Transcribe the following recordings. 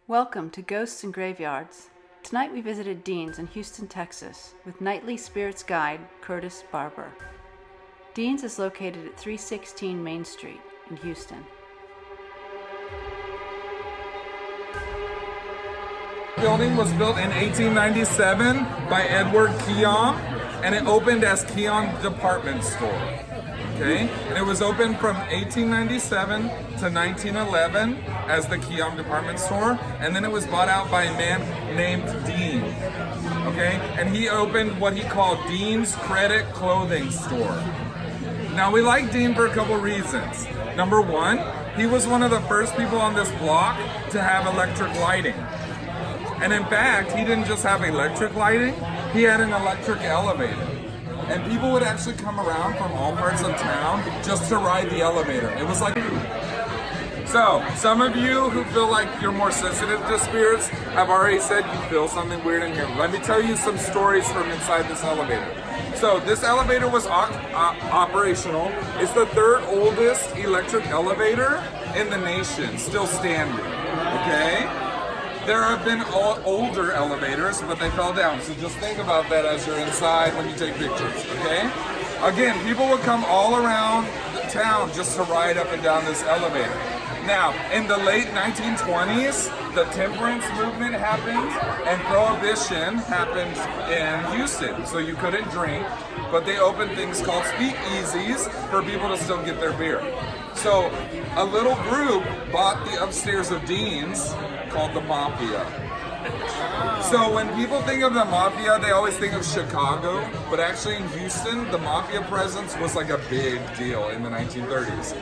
Welcome to Ghosts and Graveyards. Tonight we visited Dean's in Houston, Texas, with nightly spirits guide Curtis Barber. Dean's is located at 316 Main Street in Houston. The building was built in 1897 by Edward Keon, and it opened as Keon Department Store. Okay, and it was open from 1897 to 1911 as the Keon Department Store, and then it was bought out by a man named Dean. Okay, and he opened what he called Dean's Credit Clothing Store. Now we like Dean for a couple reasons. Number one, he was one of the first people on this block to have electric lighting. And in fact, he didn't just have electric lighting, he had an electric elevator. And people would actually come around from all parts of town just to ride the elevator. It was like... So, some of you who feel like you're more sensitive to spirits have already said you feel something weird in here. Let me tell you some stories from inside this elevator. So, this elevator was operational. It's the third oldest electric elevator in the nation, still standing. Okay? There have been older elevators, but they fell down. So just think about that as you're inside when you take pictures, okay? Again, people would come all around the town just to ride up and down this elevator. Now, in the late 1920s, the temperance movement happened and prohibition happened in Houston. So you couldn't drink, but they opened things called speakeasies for people to still get their beer. So a little group bought the upstairs of Dean's called the Mafia. So when people think of the Mafia, they always think of Chicago, but actually in Houston, the Mafia presence was like a big deal in the 1930s.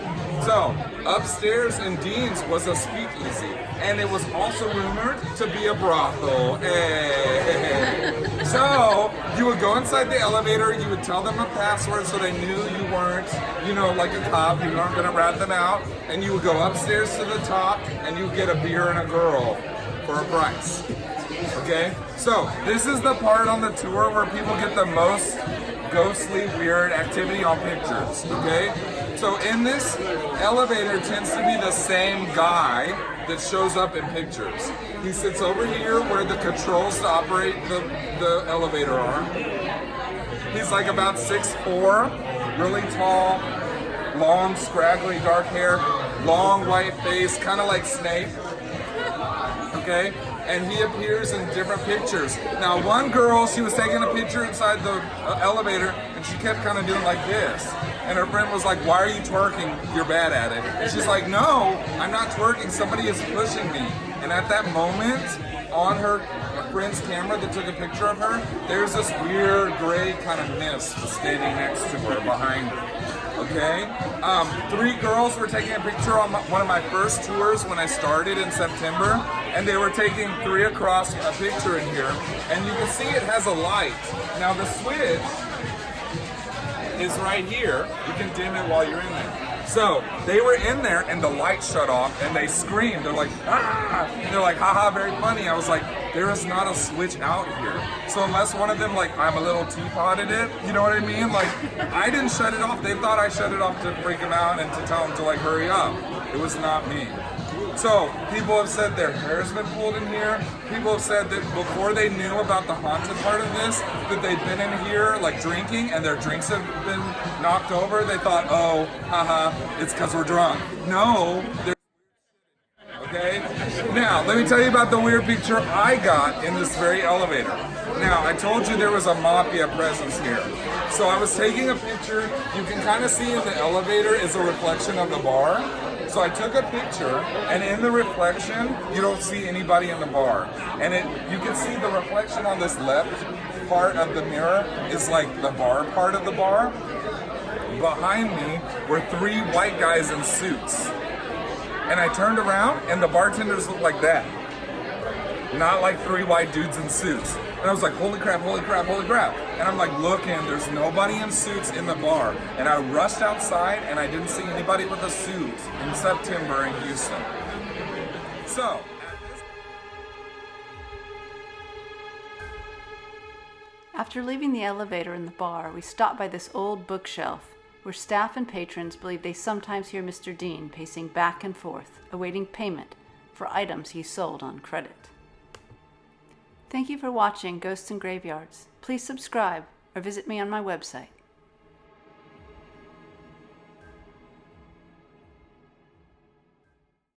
So upstairs in Dean's was a speakeasy, and it was also rumored to be a brothel. Hey. So you would go inside the elevator, you would tell them a password so they knew you weren't, like a cop, you weren't gonna rat them out, and you would go upstairs to the top and you would get a beer and a girl for a price. Okay? So this is the part on the tour where people get the most ghostly, weird activity on pictures. Okay? So in this elevator tends to be the same guy that shows up in pictures. He sits over here where the controls to operate the elevator are. He's like about 6'4", really tall, long, scraggly, dark hair, long white face, kind of like Snape. Okay? And he appears in different pictures. Now, one girl, she was taking a picture inside the elevator, and she kept kind of doing like this. And her friend was like, "Why are you twerking? You're bad at it." And she's like, "No, I'm not twerking. Somebody is pushing me." And at that moment, on her friend's camera that took a picture of her, there's this weird gray kind of mist standing next to her, behind her. Okay? 3 girls were taking a picture on one of my first tours when I started in September, and they were taking 3 across a picture in here, and you can see it has a light. Now the switch is right here. You can dim it while you're in there. So they were in there and the light shut off and they screamed. They're like, "Ah!" And they're like, "Haha, very funny." I was like, there is not a switch out here. So unless one of them, like, I'm a little teapotted it, you know what I mean? Like, I didn't shut it off. They thought I shut it off to freak them out and to tell them to, like, hurry up. It was not me. So people have said their hair's been pulled in here. People have said that before they knew about the haunted part of this, that they'd been in here like drinking and their drinks have been knocked over. They thought, "Oh, haha, it's because we're drunk." No, okay? Now, let me tell you about the weird picture I got in this very elevator. Now, I told you there was a Mafia presence here. So I was taking a picture. You can kind of see in the elevator is a reflection of the bar. So I took a picture, and in the reflection, you don't see anybody in the bar. And you can see the reflection on this left part of the mirror is like the bar part of the bar. Behind me were 3 white guys in suits. And I turned around, and the bartenders looked like that. Not like 3 white dudes in suits. And I was like, holy crap, holy crap, holy crap. And I'm like, looking, there's nobody in suits in the bar. And I rushed outside and I didn't see anybody with a suit in September in Houston. So, After leaving the elevator and the bar, we stopped by this old bookshelf where staff and patrons believe they sometimes hear Mr. Dean pacing back and forth, awaiting payment for items he sold on credit. Thank you for watching Ghosts and Graveyards. Please subscribe or visit me on my website.